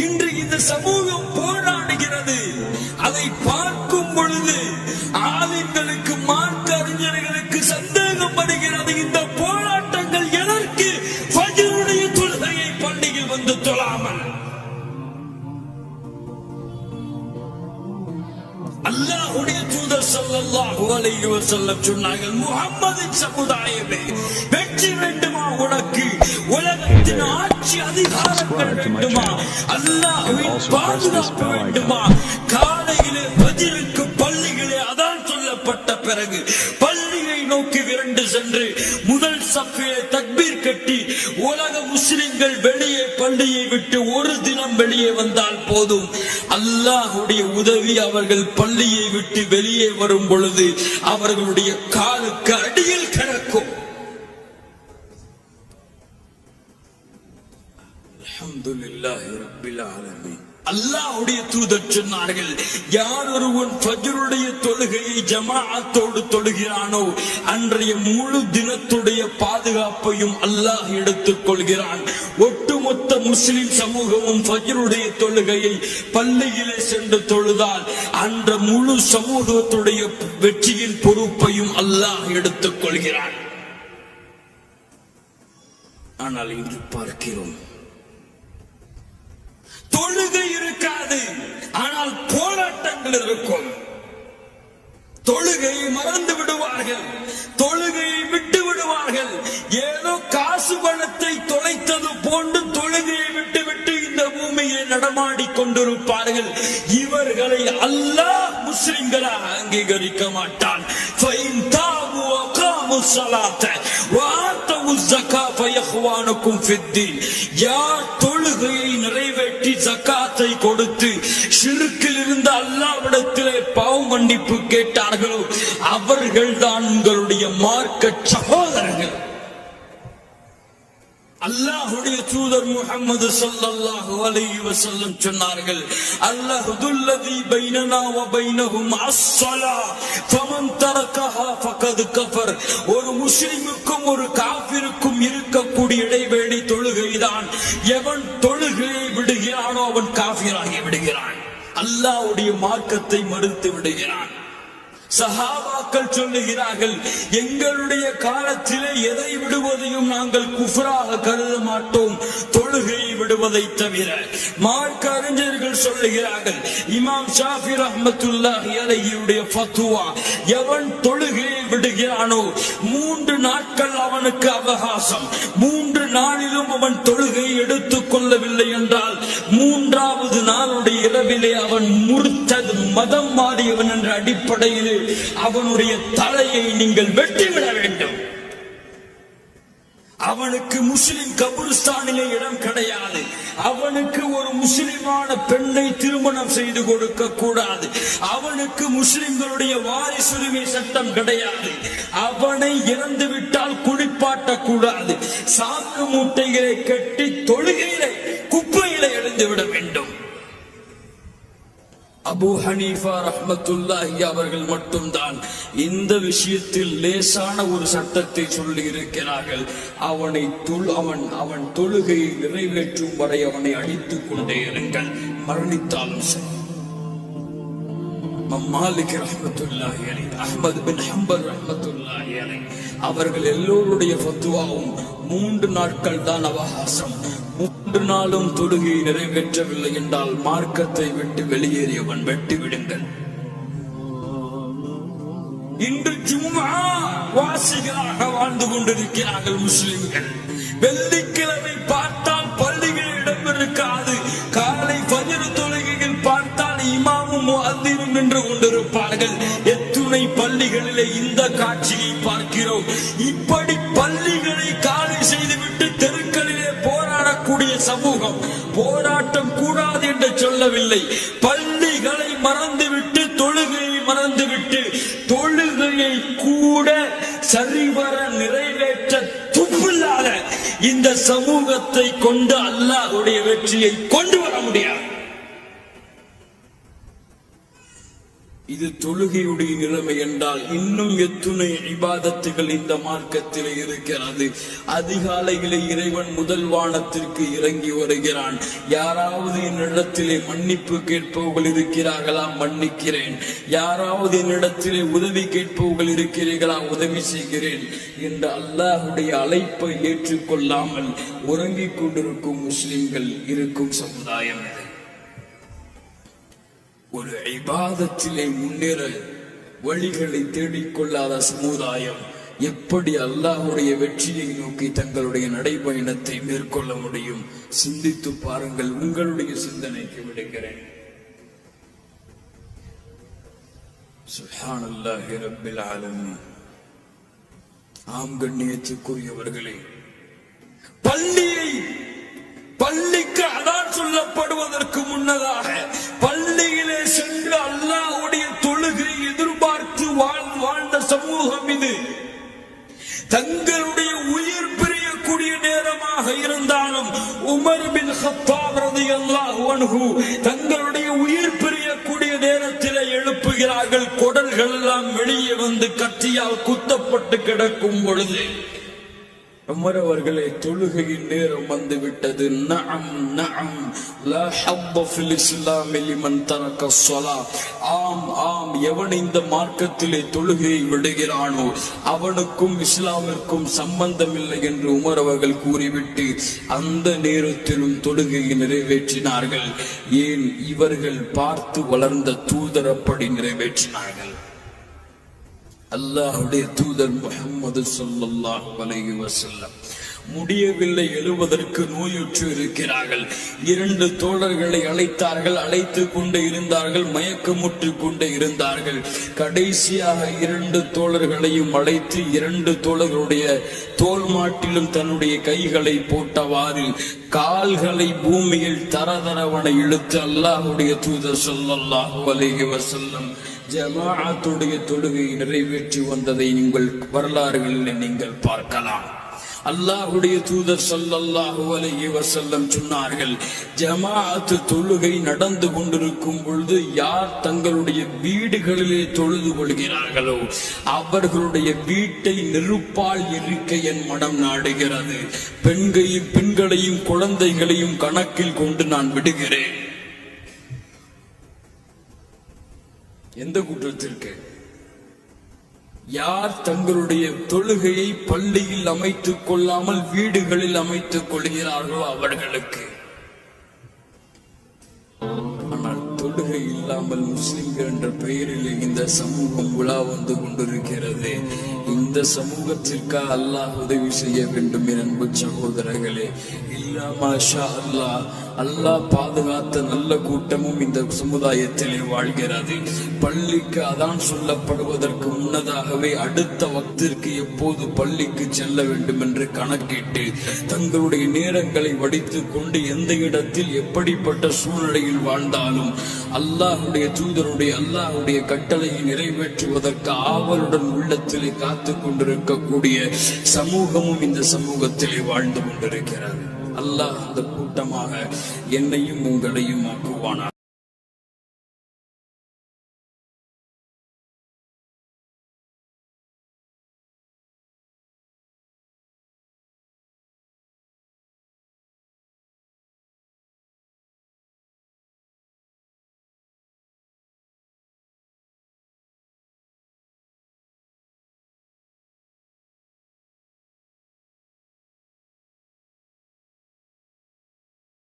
இன்று இந்த சமூகம் போராடுகிறது. அதை பார்க்கும் பொழுது ஆலிம்களுக்கு, மார்க்க அறிஞர்களுக்கு சந்தேகம் வருகிறது. இந்த போராட்டங்கள் எதற்கு? ஃபஜ்ருடைய தொழுகையை பள்ளியில் வந்து தொழாமல். அல்லாஹ்வுடைய தூதர் ஸல்லல்லாஹு அலைஹி வஸல்லம் சொன்னார்கள், முஹம்மதின் சமுதாயமே, வெற்றி வேண்டுமா உனக்கு? உலகத்தின் ஆட்சி அதிகாரங்கள் வேண்டுமா? அல்லாஹ்வின் பாதுகாப்பு வேண்டுமா? காலையிலே ஃபஜ்ருக்கு பள்ளிகளே அதான் சொல்லப்பட்ட பிறகு பள்ளியை நோக்கி விரண்டு சென்று முதல் சஃபிலே தக்பீர் கட்டி உலக முஸ்லிம்கள் வெளியே பள்ளியை விட்டு ஒரு தினம் வெளியே வந்தால் போதும், அல்லாஹ்வுடைய உதவி அவர்கள் பள்ளியை விட்டு வெளியே வரும் பொழுது அவர்களுடைய காலுக்கு அடியில் கிடக்கும். அல்ஹம்துலில்லாஹி ரப்பில் ஆலமீன். அல்லாஹ்வுடைய தூதர் சொன்னார்கள், யார் ஒருவன் ஃபஜ்ருடைய தொழுகையை ஜமாஅத்தோடு தொழுகிறானோ அன்றைய முழு தினத்துடைய பாதுகாப்பையும் அல்லாஹ் எடுத்துக் கொள்கிறான். ஒட்டுமொத்த முஸ்லிம் சமூகமும் ஃபஜ்ருடைய தொழுகையை பள்ளியிலே சென்று தொழுதால் அந்த முழு சமூகத்துடைய வெற்றியின் பொறுப்பையும் அல்லாஹ் எடுத்துக் கொள்கிறான். ஆனால் இன்று பார்க்கிறோம், தொழுகை இருக்காது, ஆனால் போராட்டங்கள் இருக்கும். தொழுகையை மறந்து விடுவார்கள், தொழுகையை விட்டு விடுவார்கள். ஏதோ காசு பணத்தை தொலைத்தது போன்று தொழுகையை விட்டு விட்டு இந்த பூமியை நடமாடி கொண்டிருப்பார்கள். இவர்களை அல்லாஹ் முஸ்லிம்களாக அங்கீகரிக்க மாட்டான். யார் தொழுகையை நிறைவேற்றி ஜகாத்தை கொடுத்து ஷிர்கில் இருந்து அல்லாஹ்விடத்திலே பாவ மன்னிப்பு கேட்டார்களோ அவர்கள் தான் உங்களுடைய மார்க்க சகோதரர்கள். அல்லாஹ்வுடைய தூதர் முஹம்மது ஸல்லல்லாஹு அலைஹி வஸல்லம் சொன்னார்கள், அல்லாஹுல்லதி பைனனா வ பைனஹும் அஸ்ஸலா ஃபமன் தரக்கஹா ஃபகத் கஃபர். ஒரு முஸ்லிமுக்கும் ஒரு காஃபிருக்கும் இருக்கக்கூடிய இடைவெளி தொழுகைதான். எவன் தொழுகையை விடுகிறானோ அவன் காஃபிராகி விடுகிறான், அல்லாஹ்வுடைய மார்க்கத்தை மறுத்து விடுகிறான். சஹாபாக்கள் சொல்லுகிறார்கள், எங்களுடைய காலத்திலே எதை விடுவதையும் நாங்கள் குஃப்ராக கருத மாட்டோம், தொழுகையை விடுவதை தவிர. மார்க்க அறிஞர்கள் சொல்லுகிறார்கள், இமாம் ஷாஃபி ரஹ்மத்துல்லாஹி அலைஹியுடைய ஃபத்வா, எவன் தொழுகையை விடுகிறானோ 3 நாட்கள் அவனுக்கு அவகாசம், 3 நாளிலும் அவன் தொழுகையை எடுத்துக் கொள்ளவில்லை என்றால் 3வது நாளுடைய இரவிலே அவன் முர்தத், மதம் மாறியவன் என்ற அடிப்படையிலே அவனுடைய தலையை நீங்கள் வெட்டிவிட வேண்டும். அவனுக்கு முஸ்லிம் கபுரிஸ்தானிலே இடம் கிடையாது. அவனுக்கு ஒரு முஸ்லிமான பெண்ணை திருமணம் செய்து கொடுக்க கூடாது. அவனுக்கு முஸ்லிம்களுடைய வாரிசுரிமை சட்டம் கிடையாது. அவனை இறந்து விட்டால் குளிப்பாட்ட கூடாது. சாக்கு மூட்டைகளை கட்டி தொழுகையிலே குப்பையிலே எழுந்து விட வேண்டும். அபூ ஹனீஃபா ரஹ்மத்துல்லாஹி அவர்கள் மட்டும்தான் இந்த விஷயத்தில் லேசான ஒரு சட்டத்தை சொல்லி இருக்கிறார்கள். அவன் தொழுகையை நிறைவேற்றும் வரை அவனை அடித்துக் கொண்டே இருங்கள், மரணித்தாலும் சரி. மாலிக் ரஹ்மத்துல்லாஹி அலைஹி, அஹ்மத் பின் ஹம்பல் ரஹ்மத்துல்லாஹி அலைஹி அவர்கள் எல்லோருடைய ஃபத்வாவும் 3 நாட்கள் தான் அவகாசம். 3 நாளும் தொழுகையை நிறைவேற்றவில்லை என்றால் மார்க்கத்தை விட்டு வெளியேறியவன் வெட்டி விடுங்கள். இன்று ஜும்ஆ வாசிகளாக வாழ்ந்து கொண்டிருக்கிறார்கள் முஸ்லிம்கள். வெள்ளிக்கிழமை பார்த்தால் பள்ளிகள் இடம் இருக்காது. காலை ஃபஜ்ர் தொழுகையில் பார்த்தால் இமாமும் முஅத்தினும் நின்று கொண்டிருப்பார்கள். எத்துணை பள்ளிகளிலே இந்த காட்சியை பார்க்கிறோம். இப்படி பள்ளிகளை காலி செய்துவிட்டு தெருக்களிலே போராடக்கூடிய சமூகம். போராட்டம் கூடாது என்று சொல்லவில்லை, பள்ளிகளை மறந்துவிட்டு தொழுகையை மறந்துவிட்டு தொழுகையை கூட சரிவர நிறைவேற்ற துப்பில்லாத இந்த சமூகத்தை கொண்டு அல்லாஹ்வுடைய வெற்றியை கொண்டு வர முடியாது. இது தொழுகையுடைய நிலைமை என்றால் இன்னும் எத்துணை இபாதத்துகள் இந்த மார்க்கத்திலே இருக்கிறது. அதிகாலையிலே இறைவன் முதல் வானத்திற்கு இறங்கி வருகிறான். யாராவது என்னிடத்திலே மன்னிப்பு கேட்பவர்கள் இருக்கிறார்களா? மன்னிக்கிறேன். யாராவது என்னிடத்திலே உதவி கேட்பவர்கள் இருக்கிறீர்களா? உதவி செய்கிறேன் என்ற அல்லாஹுடைய அழைப்பை ஏற்றுக்கொள்ளாமல் உறங்கிக் கொண்டிருக்கும் முஸ்லிம்கள் இருக்கும் சமுதாயம் இது. ஒரு இபாதத்திலே முன்னேற வழிகளை தேடிக்கொள்ளாத சமுதாயம் எப்படி அல்லாஹுடைய வெற்றியை நோக்கி தங்களுடைய நடைபயணத்தை மேற்கொள்ள முடியும்? சிந்தித்து பாருங்கள். உங்களுடைய சிந்தனைக்கு விடுகிறேன். சுப்ஹானல்லாஹி ரப்பில் ஆலமீன். ஆம் கண்ணியத்துக்குரியவர்களே, பள்ளிக்கு அதான் சொல்லப்படுவதற்கு முன்னதாக பள்ளியிலே சென்று அல்லாஹ்வுடைய தொழுகை எதிர்பார்த்து வாழ்ந்த சமூகம் இது. தங்களுடைய உயிர் பிரியக்கூடிய நேரமாக இருந்தாலும் உமர் பின் கத்தாப் ரலியல்லாஹு அன்ஹு தங்களுடைய உயிர் பிரியக்கூடிய நேரத்தில் எழுப்புகிறார்கள். குடல்கள் எல்லாம் வெளியே வந்து கத்தியால் குத்தப்பட்டு கிடக்கும் பொழுது உமர் அவர்களே, தொழுகையின் நேரம் வந்து விட்டது. நஅம் நஅம் லா ஹத்த ஃபில் இஸ்லாம் லிமன் தரக ஸலாத். ஆம் ஆம், எவன் இந்த மார்க்கத்திலே தொழுகையை விடுகிறானோ அவனுக்கும் இஸ்லாமிற்கும் சம்பந்தமில்லை என்று உமர் அவர்கள் கூறிவிட்டு அந்த நேரத்திலும் தொழுகையை நிறைவேற்றினார்கள். ஏன்? இவர்கள் பார்த்து வளர்ந்த தூதர் அப்படி நிறைவேற்றினார்கள். அல்லாஹ்வுடைய தூதர் முஹம்மது ஸல்லல்லாஹு அலைஹி வஸல்லம் முடியவில்லை, எழுவதற்கு நோயுற்று இருக்கிறார்கள். 2 தோழர்களை அழைத்தார்கள். அழைத்து கொண்டே இருந்தார்கள், மயக்கமுற்று கொண்டே இருந்தார்கள். கடைசியாக 2 தோழர்களையும் அழைத்து 2 தோழர்களுடைய தோல் மாட்டிலும் தன்னுடைய கைகளை போட்டவாறு கால்களை பூமியில் தரதரவன இழுத்து அல்லாஹ்வுடைய தூதர் ஸல்லல்லாஹு அலைஹி வஸல்லம் ஜமாஅத்துடைய தொழுகையை நிறைவேற்றி வந்ததை உங்கள் வரலாறுகளில் நீங்கள் பார்க்கலாம். அல்லாஹ்வுடைய தூதர் ஸல்லல்லாஹு அலைஹி வஸல்லம் சொன்னார்கள், ஜமாஅத் தொழுகை நடந்து கொண்டிருக்கும் பொழுது யார் தங்களுடைய வீடுகளிலே தொழுது கொள்கிறார்களோ அவர்களுடைய வீட்டை நெருப்பால் எரிக்க என் மனம் நாடுகிறது. பெண்களையும் குழந்தைகளையும் கணக்கில் கொண்டு நான் விடுகிறேன். எந்த குற்றத்திற்கு? யார் தங்களுடைய தொழுகையை பள்ளியில் அமைத்துக் கொள்ளாமல் வீடுகளில் அமைத்துக் கொள்கிறார்களோ அவர்களுக்கு. ஆனால் தொழுகை இல்லாமல் முஸ்லிம்கள் என்ற பெயரில் இந்த சமூகம் உலா வந்து கொண்டிருக்கிறது. இந்த சமூகத்திற்கு அல்லாஹ் உதவி செய்ய வேண்டும் என் அன்பு சகோதரர்களே. இல்லா மாஷா அல்லாஹ், அல்லாஹ் பாதுகாத்த நல்ல கூட்டமும் இந்த சமுதாயத்திலே வாழ்கிறது. பள்ளிக்கு அதான் சொல்லப்படுவதற்கு முன்னதாகவே அடுத்த வக்திற்கு எப்போது பள்ளிக்கு செல்ல வேண்டும் என்று கணக்கிட்டு தங்களுடைய நேரங்களை வடித்துக் கொண்டு எந்த இடத்தில் எப்படிப்பட்ட சூழ்நிலையில் வாழ்ந்தாலும் அல்லாஹ்வுடைய தூதருடைய அல்லாஹ்வுடைய கட்டளையை நிறைவேற்றுவதற்கு ஆவலுடன் உள்ளத்திலே காத்துக் கொண்டிருக்கக்கூடிய சமூகமும் இந்த சமூகத்திலே வாழ்ந்து கொண்டிருக்கிறது. அல்லாஹ் அந்த கூட்டமாக என்னையும் உங்களையும் ஆக்குவானார்.